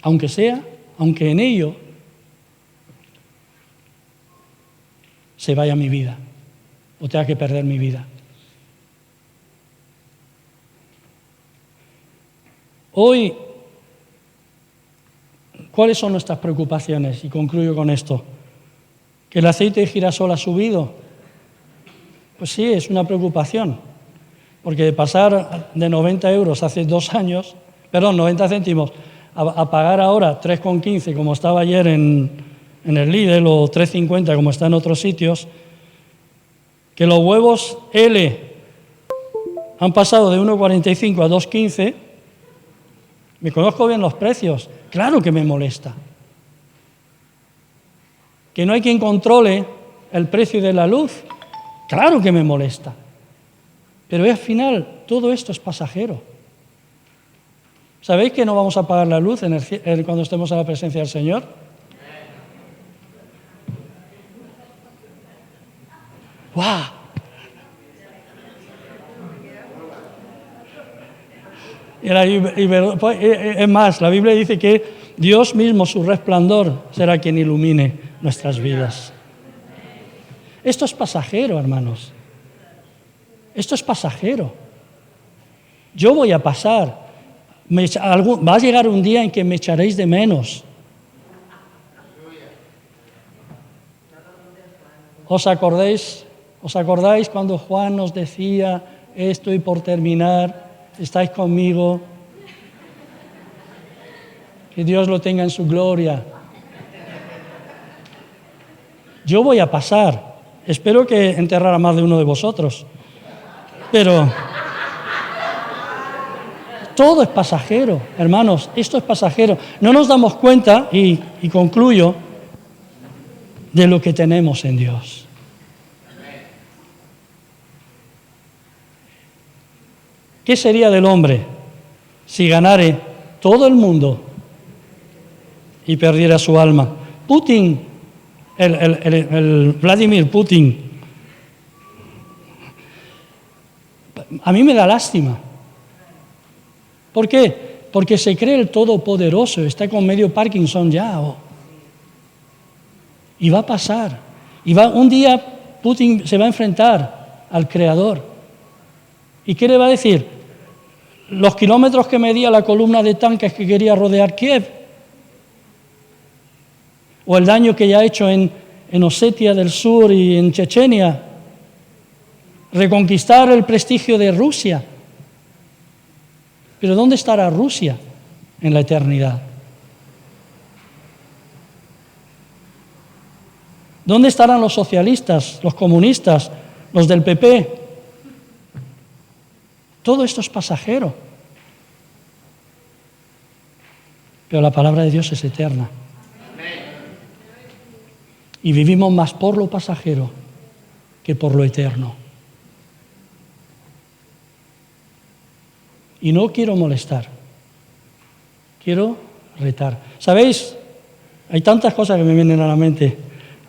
[SPEAKER 1] Aunque en ello se vaya mi vida o tenga que perder mi vida. Hoy, ¿cuáles son nuestras preocupaciones? Y concluyo con esto. ¿Que el aceite de girasol ha subido? Pues sí, es una preocupación. Porque de pasar de 90 euros hace 2 años, 90 céntimos, a pagar ahora 3,15 como estaba ayer en el Lidl o 3,50 como está en otros sitios, que los huevos L han pasado de 1,45 a 2,15, me conozco bien los precios, claro que me molesta. Que no hay quien controle el precio de la luz, claro que me molesta. Pero al final todo esto es pasajero. ¿Sabéis que no vamos a apagar la luz cuando estemos en la presencia del Señor? ¡Guau! Es más, la Biblia dice que Dios mismo, su resplandor, será quien ilumine nuestras vidas. Esto es pasajero, hermanos. Esto es pasajero. Yo voy a pasar. Va a llegar un día en que me echaréis de menos. ¿Os acordáis cuando Juan nos decía, estoy por terminar, estáis conmigo? Que Dios lo tenga en su gloria. Yo voy a pasar. Espero que enterrar a más de uno de vosotros. Pero todo es pasajero, hermanos, esto es pasajero. No nos damos cuenta, y concluyo, de lo que tenemos en Dios. ¿Qué sería del hombre si ganare todo el mundo y perdiera su alma? Putin, el Vladimir Putin, a mí me da lástima. ¿Por qué? Porque se cree el todopoderoso, está con medio Parkinson ya. Y va a pasar. Un día Putin se va a enfrentar al Creador. ¿Y qué le va a decir? Los kilómetros que medía la columna de tanques que quería rodear Kiev. O el daño que ya ha hecho en Osetia del Sur y en Chechenia. Reconquistar el prestigio de Rusia. Pero ¿dónde estará Rusia en la eternidad? ¿Dónde estarán los socialistas, los comunistas, los del PP? Todo esto es pasajero. Pero la palabra de Dios es eterna. Y vivimos más por lo pasajero que por lo eterno. Y no quiero molestar, quiero retar. ¿Sabéis? Hay tantas cosas que me vienen a la mente.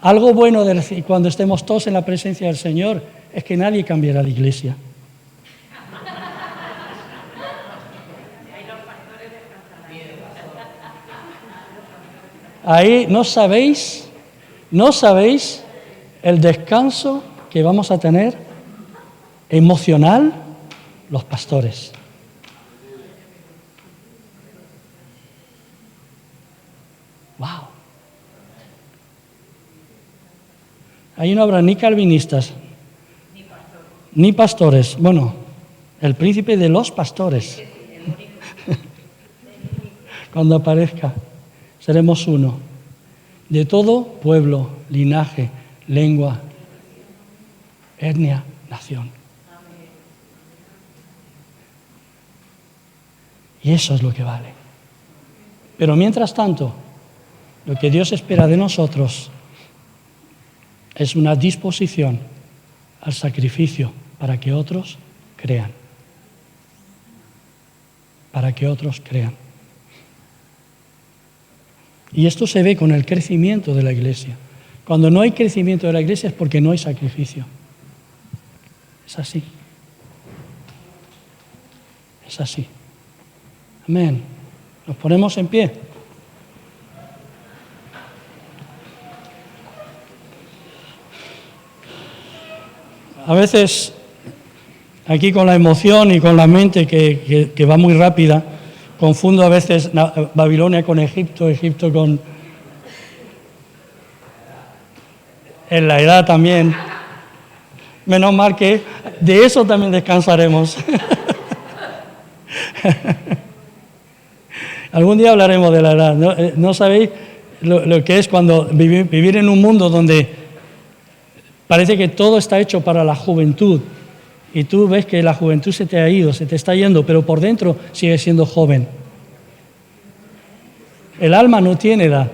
[SPEAKER 1] Algo bueno cuando estemos todos en la presencia del Señor es que nadie cambiará de iglesia. Ahí no sabéis el descanso que vamos a tener emocional los pastores. ¡Wow! Ahí no habrá ni calvinistas, ni pastores. Bueno, el príncipe de los pastores. Cuando aparezca, seremos uno. De todo pueblo, linaje, lengua, etnia, nación. Y eso es lo que vale. Pero mientras tanto, lo que Dios espera de nosotros es una disposición al sacrificio para que otros crean. Para que otros crean. Y esto se ve con el crecimiento de la iglesia. Cuando no hay crecimiento de la iglesia es porque no hay sacrificio. Es así. Es así. Amén. Nos ponemos en pie. A veces, aquí con la emoción y con la mente que va muy rápida, confundo a veces Babilonia con Egipto, Egipto con... En la edad también. Menos mal que de eso también descansaremos. Algún día hablaremos de la edad. ¿No sabéis lo que es cuando vivir en un mundo donde parece que todo está hecho para la juventud y tú ves que la juventud se te ha ido, se te está yendo, pero por dentro sigues siendo joven? El alma no tiene edad.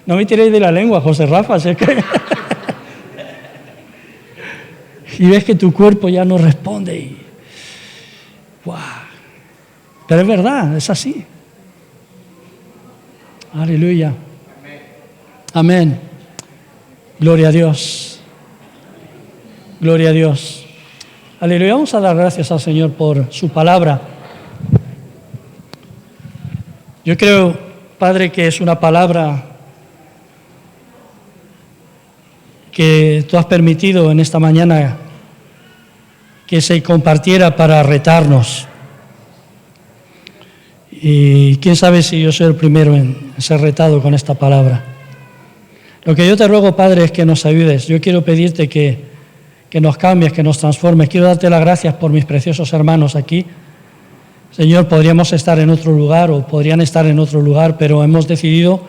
[SPEAKER 1] No me tiréis de la lengua, José Rafa, sé que... Y ves que tu cuerpo ya no responde y... ¡Wow! Pero es verdad, es así. Aleluya. Amén. Gloria a Dios. Gloria a Dios. Aleluya. Vamos a dar gracias al Señor por su palabra. Yo creo, Padre, que es una palabra que tú has permitido en esta mañana que se compartiera para retarnos. Y quién sabe si yo soy el primero en ser retado con esta palabra. Lo que yo te ruego, Padre, es que nos ayudes. Yo quiero pedirte que nos cambies, que nos transformes. Quiero darte las gracias por mis preciosos hermanos aquí. Señor, podríamos estar en otro lugar o podrían estar en otro lugar, pero hemos decidido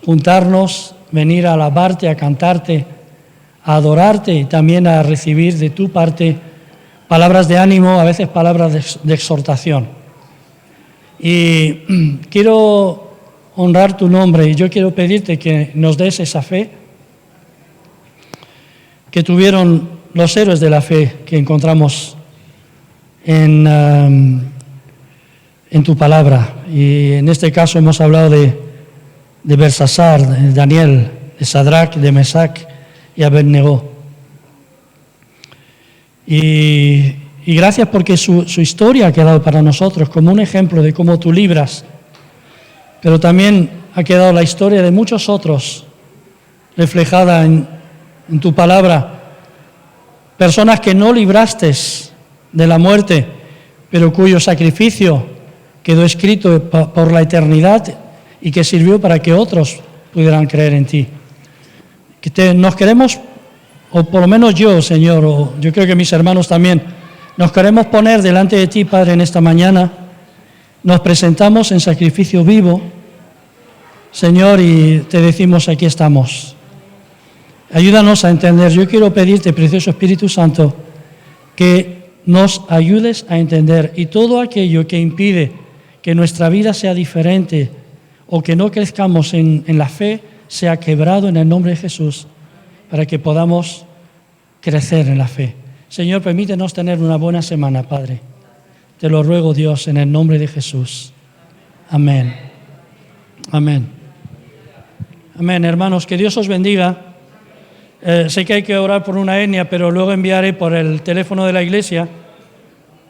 [SPEAKER 1] juntarnos, venir a alabarte, a cantarte, a adorarte y también a recibir de tu parte palabras de ánimo, a veces palabras de exhortación. Y quiero honrar tu nombre y yo quiero pedirte que nos des esa fe que tuvieron los héroes de la fe que encontramos en tu palabra. Y en este caso hemos hablado de Belsasar, de Daniel, de Sadrach, de Mesac y Abednego. Y gracias porque su historia ha quedado para nosotros como un ejemplo de cómo tú libras, pero también ha quedado la historia de muchos otros reflejada en tu palabra. Personas que no libraste de la muerte, pero cuyo sacrificio quedó escrito por la eternidad y que sirvió para que otros pudieran creer en ti. Nos queremos, o por lo menos yo, Señor, o yo creo que mis hermanos también, nos queremos poner delante de ti, Padre, en esta mañana. Nos presentamos en sacrificio vivo, Señor, y te decimos, aquí estamos. Ayúdanos a entender. Yo quiero pedirte, precioso Espíritu Santo, que nos ayudes a entender y todo aquello que impide que nuestra vida sea diferente o que no crezcamos en la fe, sea quebrado en el nombre de Jesús, para que podamos crecer en la fe. Señor, permítenos tener una buena semana, Padre. Te lo ruego, Dios, en el nombre de Jesús. Amén. Amén. Amén, hermanos, que Dios os bendiga. Sé que hay que orar por una etnia, pero luego enviaré por el teléfono de la iglesia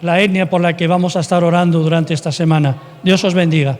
[SPEAKER 1] la etnia por la que vamos a estar orando durante esta semana. Dios os bendiga.